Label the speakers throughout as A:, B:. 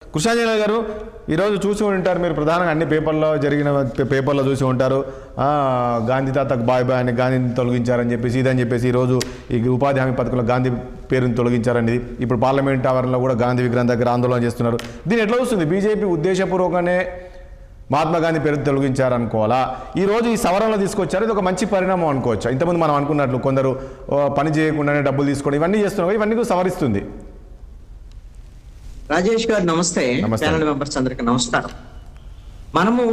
A: కృష్ణాంజనేయ గారు ఈరోజు చూసి ఉంటారు మీరు ప్రధానంగా అన్ని పేపర్లో చూసి ఉంటారు. గాంధీ తాతకు బాయ్ బాయ్ అని గాంధీని తొలగించారని చెప్పేసి ఇదని చెప్పేసి ఈరోజు ఈ ఉపాధి హామీ పథకంలో గాంధీ పేరుని తొలగించారనేది ఇప్పుడు పార్లమెంట్ ఆవరణలో కూడా గాంధీ విగ్రహం దగ్గర ఆందోళన చేస్తున్నారు. దీన్ని ఎట్లా వస్తుంది? బీజేపీ ఉద్దేశపూర్వకంగానే మహాత్మా గాంధీ పేరు తొలగించారనుకోవాలా? ఈరోజు ఈ సవరణలో తీసుకొచ్చారు, ఇది ఒక మంచి పరిణామం అనుకోవచ్చు. ఇంతకుముందు మనం అనుకున్నట్లు కొందరు పని చేయకుండానే డబ్బులు తీసుకోవడం ఇవన్నీ చేస్తున్నారు, ఇవన్నీ కూడా సవరిస్తుంది.
B: రాజేష్ గారు నమస్తే. ప్యానల్ మెంబర్స్ అందరికి నమస్కారం. మనము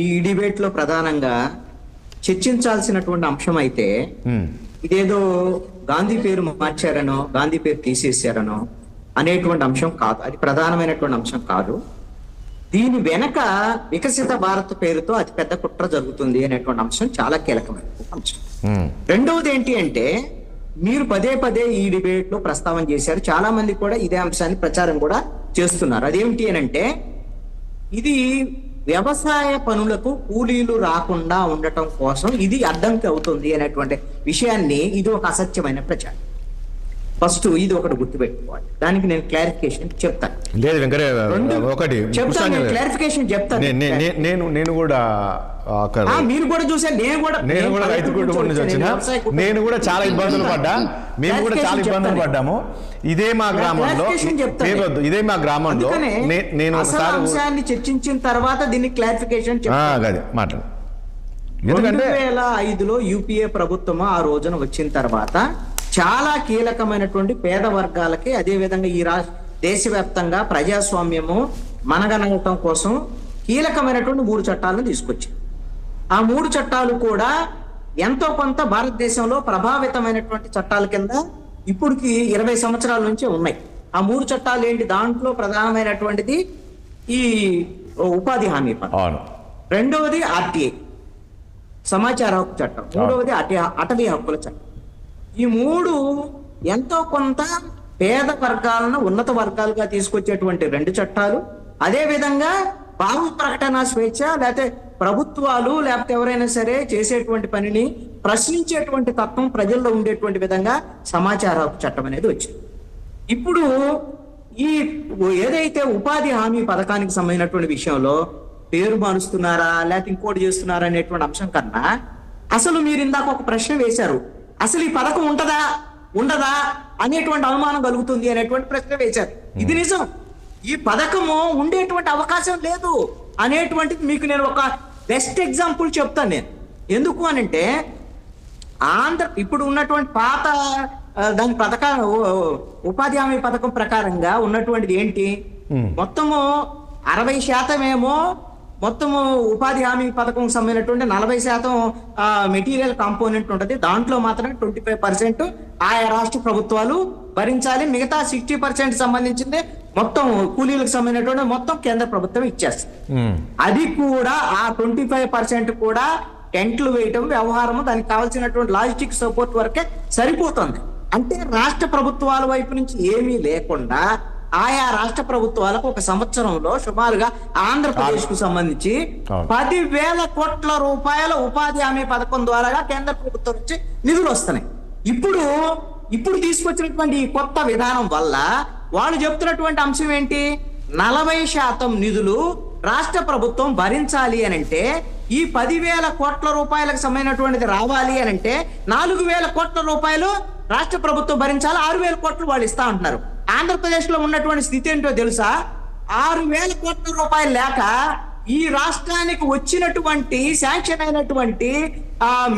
B: ఈ డిబేట్ లో ప్రధానంగా చర్చించాల్సినటువంటి అంశం అయితే ఇదేదో గాంధీ పేరు మార్చారనో గాంధీ పేరు తీసేశారనో అనేటువంటి అంశం కాదు. అది ప్రధానమైనటువంటి అంశం కాదు. దీని వెనక వికసిత భారత్ పేరుతో అతి పెద్ద కుట్ర జరుగుతుంది అనేటువంటి అంశం చాలా కీలకమైన అంశం. రెండవది ఏంటి అంటే మీరు పదే పదే ఈ డిబేట్ లో ప్రస్తావన చేశారు, చాలా మంది కూడా ఇదే అంశాన్ని ప్రచారం కూడా చేస్తున్నారు. అదేమిటి అని అంటే ఇది వ్యవసాయ పనులకు కూలీలు రాకుండా ఉండటం కోసం ఇది అడ్డంకి అవుతుంది అనేటువంటి విషయాన్ని ఇది ఒక అసత్యమైన ప్రచారం. ఫస్ట్ ఇది ఒకటి గుర్తుపెట్టుకోవాలి. దానికి నేను క్లారిఫికేషన్ చెప్తాను.
A: లేదు వెంకటే ఒకటి
B: క్లారిఫికేషన్ చెప్తాను.
A: నేను కూడా
B: మీరు కూడా చూసారు,
A: నేను కూడా రైతు కుటుంబం నుంచి వచ్చిన, నేను కూడా చాలా ఇబ్బందులు పడ్డా, మేము కూడా చాలా ఇబ్బందులు పడ్డాము. ఇదే మా గ్రామంలో నేను
B: అంశాన్ని చర్చించిన తర్వాత దీన్ని క్లారిఫికేషన్
A: మాట్లాడు.
B: 2005లో యూపీఏ ప్రభుత్వం ఆ రోజున వచ్చిన తర్వాత చాలా కీలకమైనటువంటి పేద వర్గాలకి, అదే విధంగా ఈ దేశవ్యాప్తంగా ప్రజాస్వామ్యము మనగనగటం కోసం కీలకమైనటువంటి 3 చట్టాలను తీసుకొచ్చింది. ఆ 3 చట్టాలు కూడా ఎంతో కొంత భారతదేశంలో ప్రభావితమైనటువంటి చట్టాల కింద ఇప్పటికి 20 సంవత్సరాల నుంచి ఉన్నాయి. ఆ 3 చట్టాలు ఏంటి? దాంట్లో ప్రధానమైనటువంటిది ఈ ఉపాధి హామీ పథకం, రెండవది ఆర్టీఐ సమాచార హక్కు చట్టం, మూడవది అటవీ హక్కుల చట్టం. ఈ 3 ఎంతో కొంత పేద వర్గాలను ఉన్నత వర్గాలుగా తీసుకొచ్చేటువంటి 2 చట్టాలు. అదే విధంగా భావ ప్రకటన స్వేచ్ఛ, లేకపోతే ప్రభుత్వాలు లేకపోతే ఎవరైనా సరే చేసేటువంటి పనిని ప్రశ్నించేటువంటి తత్వం ప్రజల్లో ఉండేటువంటి విధంగా సమాచార హక్కు చట్టం అనేది వచ్చింది. ఇప్పుడు ఈ ఏదైతే ఉపాధి హామీ పథకానికి సంబంధించినటువంటి విషయంలో పేరు మారుస్తున్నారా లేకపోతే ఇంకోటి చేస్తున్నారా అనేటువంటి అంశం కన్నా అసలు మీరు ఇందాక ఒక ప్రశ్న వేశారు, అసలు ఈ పథకం ఉంటదా ఉండదా అనేటువంటి అనుమానం కలుగుతుంది అనేటువంటి ప్రశ్న వేశారు. ఇది నిజం. ఈ పథకము ఉండేటువంటి అవకాశం లేదు అనేటువంటిది మీకు నేను ఒక బెస్ట్ ఎగ్జాంపుల్ చెప్తాను. నేను ఎందుకు అనంటే ఇప్పుడు ఉన్నటువంటి పాత దాని ఉపాధి హామీ పథకం ప్రకారంగా ఉన్నటువంటిది ఏంటి? మొత్తము 60% ఏమో మొత్తము ఉపాధి హామీ పథకం సంబంధించినటువంటి 40% మెటీరియల్ కాంపోనెంట్ ఉంటుంది. దాంట్లో మాత్రమే 25% ఆయా రాష్ట్ర ప్రభుత్వాలు భరించాలి. మిగతా 60% సంబంధించింది మొత్తం కూలీలకు సంబంధించినటువంటి మొత్తం కేంద్ర ప్రభుత్వం ఇచ్చేస్తుంది. అది కూడా ఆ 25% కూడా టెంట్లు వేయటం వ్యవహారము, దానికి కావాల్సినటువంటి లాజిస్టిక్ సపోర్ట్ వరకే సరిపోతుంది. అంటే రాష్ట్ర ప్రభుత్వాల వైపు నుంచి ఏమీ లేకుండా ఆయా రాష్ట్ర ప్రభుత్వాలకు ఒక సంవత్సరంలో సుమారుగా ఆంధ్రప్రదేశ్ కు సంబంధించి 10,000 కోట్ల రూపాయల ఉపాధి హామీ పథకం ద్వారా కేంద్ర ప్రభుత్వం నుంచి నిధులు వస్తున్నాయి. ఇప్పుడు తీసుకొచ్చినటువంటి ఈ కొత్త విధానం వల్ల వాళ్ళు చెప్తున్నటువంటి అంశం ఏంటి? 40% నిధులు రాష్ట్ర ప్రభుత్వం భరించాలి అనంటే ఈ 10,000 కోట్ల రూపాయలకు సంబంధించినటువంటిది రావాలి అనంటే 4,000 కోట్ల రూపాయలు రాష్ట్ర ప్రభుత్వం భరించాలి, 6,000 కోట్లు వాళ్ళు ఇస్తా ఉంటున్నారు. ఆంధ్రప్రదేశ్ లో ఉన్నటువంటి స్థితి ఏంటో తెలుసా? 6,000 కోట్ల రూపాయలు లేక ఈ రాష్ట్రానికి వచ్చినటువంటి శాంక్షన్ అయినటువంటి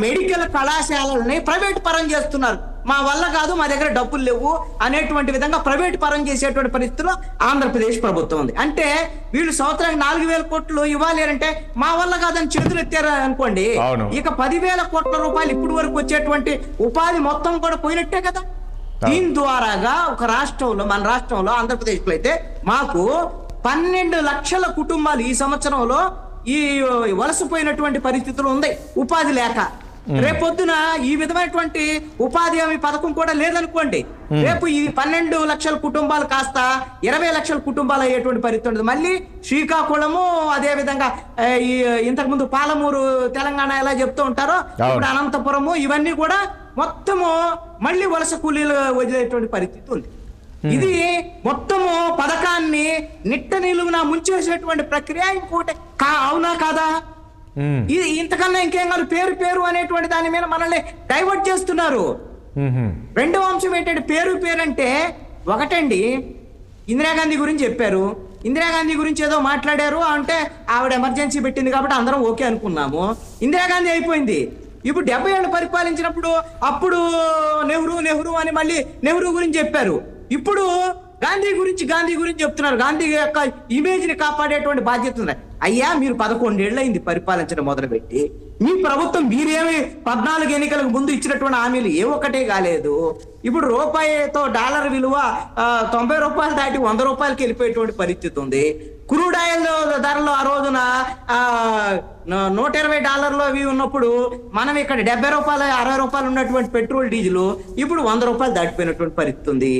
B: మెడికల్ కళాశాలలని ప్రైవేట్ పరం చేస్తున్నారు. మా వల్ల కాదు, మా దగ్గర డబ్బులు లేవు అనేటువంటి విధంగా ప్రైవేట్ పరం చేసేటువంటి పరిస్థితిలో ఆంధ్రప్రదేశ్ ప్రభుత్వం ఉంది. అంటే వీళ్ళు సంవత్సరానికి 4,000 కోట్లు ఇవ్వాలి అంటే మా వల్ల కాదని చేతులు ఎత్తారు అనుకోండి, ఇక 10,000 కోట్ల రూపాయలు ఇప్పుడు వరకు వచ్చేటువంటి ఉపాధి మొత్తం కూడా పోయినట్టే కదా. దీని ద్వారాగా ఒక రాష్ట్రంలో, మన రాష్ట్రంలో ఆంధ్రప్రదేశ్ లో అయితే మాకు 12 లక్షల కుటుంబాలు ఈ సంవత్సరంలో ఈ వలసపోయినటువంటి పరిస్థితులు ఉంది ఉపాధి లేక. రేపొద్దున ఈ విధమైనటువంటి ఉపాధి హామీ పథకం కూడా లేదనుకోండి, రేపు ఈ 12 లక్షల కుటుంబాలు కాస్త 20 లక్షల కుటుంబాలు అయ్యేటువంటి పరిస్థితి ఉంటుంది. మళ్ళీ శ్రీకాకుళము, అదే విధంగా ఈ ఇంతకుముందు పాలమూరు తెలంగాణ ఎలా చెప్తూ ఉంటారో ఇప్పుడు అనంతపురము, ఇవన్నీ కూడా మొత్తము మళ్ళీ వలస కూలీలు వదిలేటువంటి పరిస్థితి ఉంది. ఇది మొత్తము పథకాన్ని నిట్ట నిలువున ముంచేసేటువంటి ప్రక్రియ. ఇంకోటి అవునా కాదా? ఇది ఇంతకన్నా ఇంకేం కాదు. పేరు అనేటువంటి దాని మీద మనల్ని డైవర్ట్ చేస్తున్నారు. రెండవ అంశం ఏంటంటే పేరు అంటే ఒకటండి, ఇందిరాగాంధీ గురించి చెప్పారు. ఇందిరాగాంధీ గురించి ఏదో మాట్లాడారు అంటే ఆవిడ ఎమర్జెన్సీ పెట్టింది కాబట్టి అందరం ఓకే అనుకున్నాము. ఇందిరాగాంధీ అయిపోయింది. ఇప్పుడు 70 ఏళ్ళు పరిపాలించినప్పుడు అప్పుడు నెహ్రూ అని మళ్ళీ నెహ్రూ గురించి చెప్పారు. ఇప్పుడు గాంధీ గురించి చెప్తున్నారు. గాంధీ యొక్క ఇమేజ్ ని కాపాడేటువంటి బాధ్యత ఉంది. అయ్యా, మీరు 11 ఏళ్ళు అయింది పరిపాలించడం మొదలుపెట్టి. మీ ప్రభుత్వం మీరేమి 14 ఎన్నికలకు ముందు ఇచ్చినటువంటి హామీలు ఏ ఒక్కటే కాలేదు. ఇప్పుడు రూపాయితో డాలర్ విలువ 90 రూపాయలు దాటి 100 రూపాయలకి వెళ్ళిపోయేటువంటి పరిస్థితి ఉంది. క్రూడ్ ఆయిల్ ధరలు ఆ రోజున $120 అవి ఉన్నప్పుడు మనం ఇక్కడ 70 రూపాయలు 60 రూపాయలు ఉన్నటువంటి పెట్రోల్ డీజిల్ ఇప్పుడు 100 రూపాయలు దాటిపోయినటువంటి పరిస్థితి ఉంది.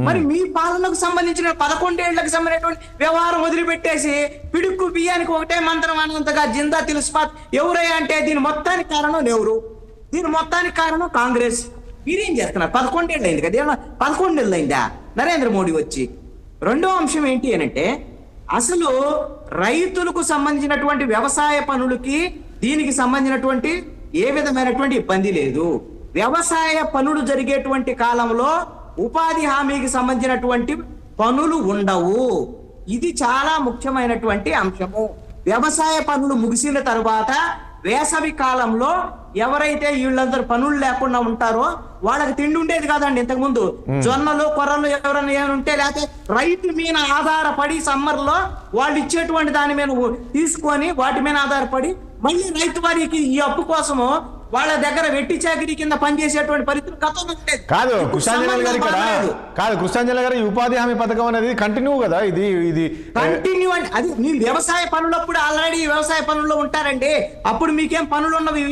B: మరి మీ పాలనకు సంబంధించిన 11 ఏళ్లకు సంబంధించినటువంటి వ్యవహారం వదిలిపెట్టేసి పిడుక్కు బియ్యానికి ఒకటే మంత్రం అన్నంతగా జిందా తిలిస్పాత్ ఎవరయ్యా అంటే దీని మొత్తానికి కారణం నెహ్రూ, దీని మొత్తానికి కారణం కాంగ్రెస్. మీరేం చేస్తున్నారు? 11 ఏళ్ళు అయింది కదా, 11 ఏళ్ళు అయిందా నరేంద్ర మోడీ వచ్చి? రెండో అంశం ఏంటి అనంటే, అసలు రైతులకు సంబంధించినటువంటి వ్యవసాయ పనులకి దీనికి సంబంధించినటువంటి ఏ విధమైనటువంటి ఇబ్బంది లేదు. వ్యవసాయ పనులు జరిగేటువంటి కాలంలో ఉపాధి హామీకి సంబంధించినటువంటి పనులు ఉండవు. ఇది చాలా ముఖ్యమైనటువంటి అంశము. వ్యవసాయ పనులు ముగిసిన తర్వాత వేసవి కాలంలో ఎవరైతే వీళ్ళందరూ పనులు లేకుండా ఉంటారో వాళ్ళకి తిండి ఉండేది కాదండి ఇంతకు ముందు. జొన్నలు కొర్రలు ఎవరైనా ఏమైనా ఉంటే, లేకపోతే రైతు మీద ఆధారపడి సమ్మర్ లో వాళ్ళు ఇచ్చేటువంటి దాని మీద తీసుకొని వాటి మీద ఆధారపడి మళ్ళీ రైతు వారికి ఈ అప్పు కోసము వాళ్ళ దగ్గర వెట్టి చాకిరీ కింద పనిచేసేటువంటి పరిస్థితులు గతంలో ఉండేది.
A: కాదు కృష్ణాంజలి గారు, ఇక్కడ కాదు కృష్ణాంజలి గారు, ఈ ఉపాధి హామీ పథకం అనేది కంటిన్యూ కదా, ఇది
B: కంటిన్యూ అంటే అది మీ వ్యవసాయ పనులప్పుడు ఆల్రెడీ వ్యవసాయ పనుల్లో ఉంటారండి. అప్పుడు మీకేం పనులు ఉన్నవి?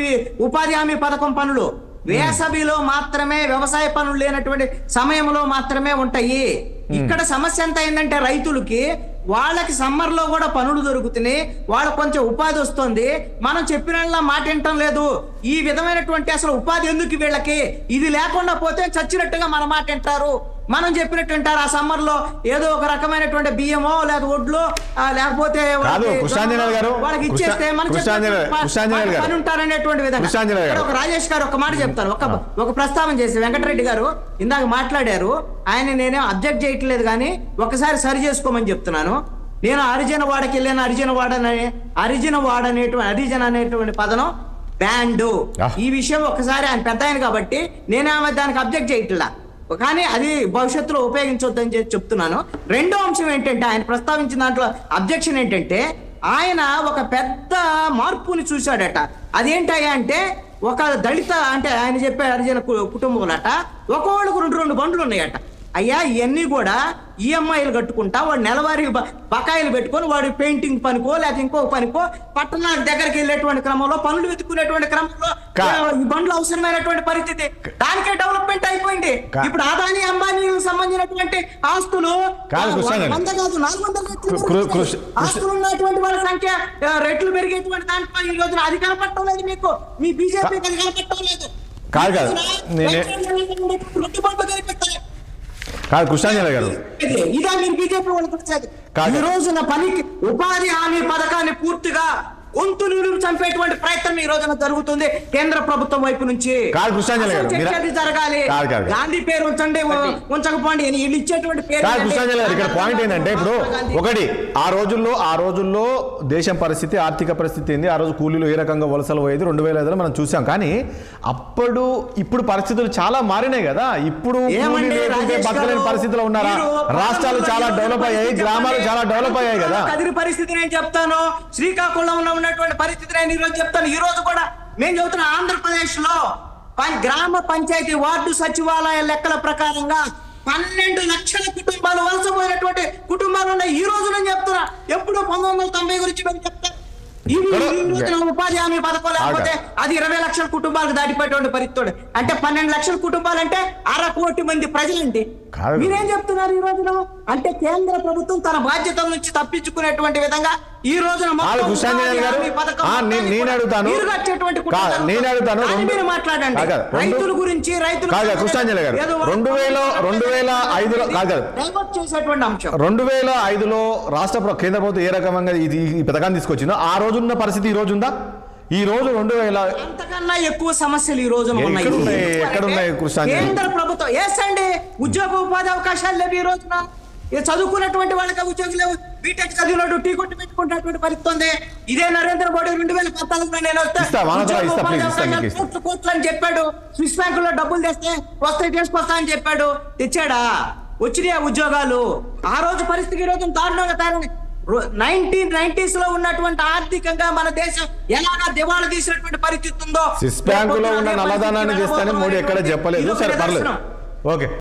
B: ఉపాధి హామీ పథకం పనులు వేసవిలో మాత్రమే, వ్యవసాయ పనులు లేనటువంటి సమయంలో మాత్రమే ఉంటాయి. ఇక్కడ సమస్య ఎంత అయిందంటే రైతులకి వాళ్ళకి సమ్మర్ లో కూడా పనులు దొరుకుతున్నాయి, వాళ్ళకి కొంచెం ఉపాధి వస్తుంది. మనం చెప్పిన మాట వినటం లేదు. ఈ విధమైనటువంటి అసలు ఉపాధి ఎందుకు వీళ్ళకి? ఇది లేకుండా పోతే చచ్చినట్టుగా మన మాట వింటారు, మనం చెప్పినట్టు వింటారు. ఆ సమ్మర్ లో ఏదో ఒక రకమైనటువంటి బియ్యమో లేదా ఒడ్లో లేకపోతే వాళ్ళకి ఇచ్చేస్తే పని ఉంటారనేటువంటి విధంగా. ఒక రాజేష్ గారు ఒక మాట చెప్తారు, ఒక ప్రస్తావన చేసి వెంకటరెడ్డి గారు ఇందాక మాట్లాడారు. ఆయన నేనే అబ్జెక్ట్ చేయట్లేదు కానీ ఒకసారి సరి చేసుకోమని చెప్తున్నాను. నేను హరిజన వాడకి వెళ్ళాను. హరిజన అనేటువంటి పదం బ్యాండ్. ఈ విషయం ఒకసారి ఆయన పెద్ద ఆయన కాబట్టి నేను దానికి అబ్జెక్ట్ చేయట్లా, కానీ అది భవిష్యత్తులో ఉపయోగించొద్దని చెప్తున్నాను. రెండో అంశం ఏంటంటే, ఆయన ప్రస్తావించిన దాంట్లో అబ్జెక్షన్ ఏంటంటే, ఆయన ఒక పెద్ద మార్పుని చూశాడట. అదేంటయ్యా అంటే, ఒక దళిత అంటే ఆయన చెప్పే హరిజన కుటుంబంలోట ఒక్కొక్కళ్ళకు 2 బండ్లు ఉన్నాయట. అయ్యా, ఇవన్నీ కూడా ఈఎంఐలు కట్టుకుంటా వాడు నెలవారీ బకాయిలు పెట్టుకొని వాడు పెయింటింగ్ పనికో లేకపోతే ఇంకో పనికో పట్టణాల దగ్గరికి వెళ్ళేటువంటి క్రమంలో పనులు వెతుకునేటువంటి క్రమంలో ఈ బండ్లు అవసరమైనటువంటి పరిస్థితి. దానికే డెవలప్మెంట్ అయిపోయింది. ఇప్పుడు అదానీ అంబానీలకు సంబంధించినటువంటి ఆస్తులు 100 కాదు 400 ఆస్తులు ఉన్నటువంటి వాళ్ళ సంఖ్య రెట్లు పెరిగేటువంటి దాంట్లో ఈ రోజున అది కనపడటం లేదు. మీకు మీ బీజేపీకి అది కనపడటం లేదు.
A: కాదు కృష్ణాంజలి గారు,
B: ఇదా మీరు బీజేపీ వాళ్ళకి వచ్చేది? ఈ రోజున పనికి ఉపాధి హామీ పథకాన్ని పూర్తిగా గొంతులు చంపేటువంటి ప్రయత్నం ఈ రోజున జరుగుతుంది కేంద్ర ప్రభుత్వం వైపు నుంచి. జరగాలి. గాంధీ పేరు ఉంచండి, ఉంచకపోండి, వీళ్ళు ఇచ్చేటువంటి పేరు.
A: కృష్ణాంజలి గారు, ఇక్కడ పాయింట్ ఏంటంటే, ఇప్పుడు ఒకటి ఆ రోజుల్లో దేశం పరిస్థితి, ఆర్థిక పరిస్థితి ఏంది, ఆ రోజు కూలీలు ఏ రకంగా వలసలు పోయేది 2005లో మనం చూసాం. కానీ ఇప్పుడు పరిస్థితులు చాలా మారినాయి కదా. ఇప్పుడు బతకలేని పరిస్థితిలో ఉన్నారా? రాష్ట్రాలు చాలా డెవలప్ అయ్యాయి, గ్రామాలు చాలా డెవలప్ అయ్యాయి కదా.
B: కదిరి పరిస్థితి నేను చెప్తాను, శ్రీకాకుళంలో ఉన్నటువంటి పరిస్థితి నేను ఈరోజు చెప్తాను. ఈ రోజు కూడా మేము చెబుతున్న ఆంధ్రప్రదేశ్ లో గ్రామ పంచాయతీ వార్డు సచివాలయ లెక్కల ప్రకారంగా 12 లక్షల కుటుంబాలు వలసపోయినటువంటి కుటుంబాలు ఉన్నాయి. ఈ రోజు నేను చెప్తున్నా. ఎప్పుడు 1990 గురించి మేము చెప్తాను. ఉపాధి హామీ పథకం లేకపోతే అది 20 లక్షల కుటుంబాలకు దాటిపోయేటువంటి పరిస్థితి. అంటే 12 లక్షల కుటుంబాలు అంటే 1/2 కోటి మంది ప్రజలండి.
A: కాదు.
B: మీరేం చెప్తున్నారు ఈ రోజున? అంటే కేంద్ర ప్రభుత్వం తన బాధ్యతల నుంచి తప్పించుకునేటువంటి విధంగా ఈ రోజున మొత్తం
A: కృష్ణాంజనేయులు గారు,
B: ఉపాధి పథకం
A: నేను అడుగుతాను
B: మీరు వచ్చేటువంటి కుట్రలు
A: నేను అడుగుతాను
B: కానీ మీరు మాట్లాడండి రైతుల గురించి. రైతులు
A: కృష్ణాంజనేయులు గారు 2005లో
B: డైవర్ట్ చేసేటువంటి అంశం
A: 2005లో కేంద్ర ప్రభుత్వం ఏ రకంగా ఈ పథకాన్ని తీసుకొచ్చిందో ఆ రోజున్న పరిస్థితి ఈ రోజు ఉందా? ఈ రోజు 2000
B: అంతకన్నా ఎక్కువ సమస్యలు ఈ రోజున ఉన్నాయి.
A: ఎక్కడున్నాయి కృష్ణాంజలి?
B: కేంద్ర ప్రభుత్వం ఏసండి ఉద్యోగ ఉపాధి అవకాశాలు లేవు ఈ రోజున. చదువుకున్నటువంటి వాళ్ళకి ఉద్యోగం లేవు. బీటెక్ చదివినట్టు టీ కొట్టు పెట్టుకుంటున్నటువంటి పరిస్థితి ఉంది. ఇదే నరేంద్ర మోడీ 2014లో నేను కోట్లు అని చెప్పాడు. స్విస్ బ్యాంకులో డబ్బులు తెస్తే వస్తాయి తీసుకొస్తా అని చెప్పాడు. తెచ్చాడా? వచ్చినాయి ఉద్యోగాలు. ఆ రోజు పరిస్థితి ఈ రోజు దారుణంగా తయారైంది. 1990s లో ఉన్నటువంటి ఆర్థికంగా మన దేశం ఎలాగా దివాళా తీసినటువంటి పరిస్థితి ఉందో
A: స్విస్ బ్యాంకులో ఉన్న నల్లధనాన్ని చేస్తానని మోడీ ఎక్కడ చెప్పలేదు. సరే పర్లేదు, ఓకే.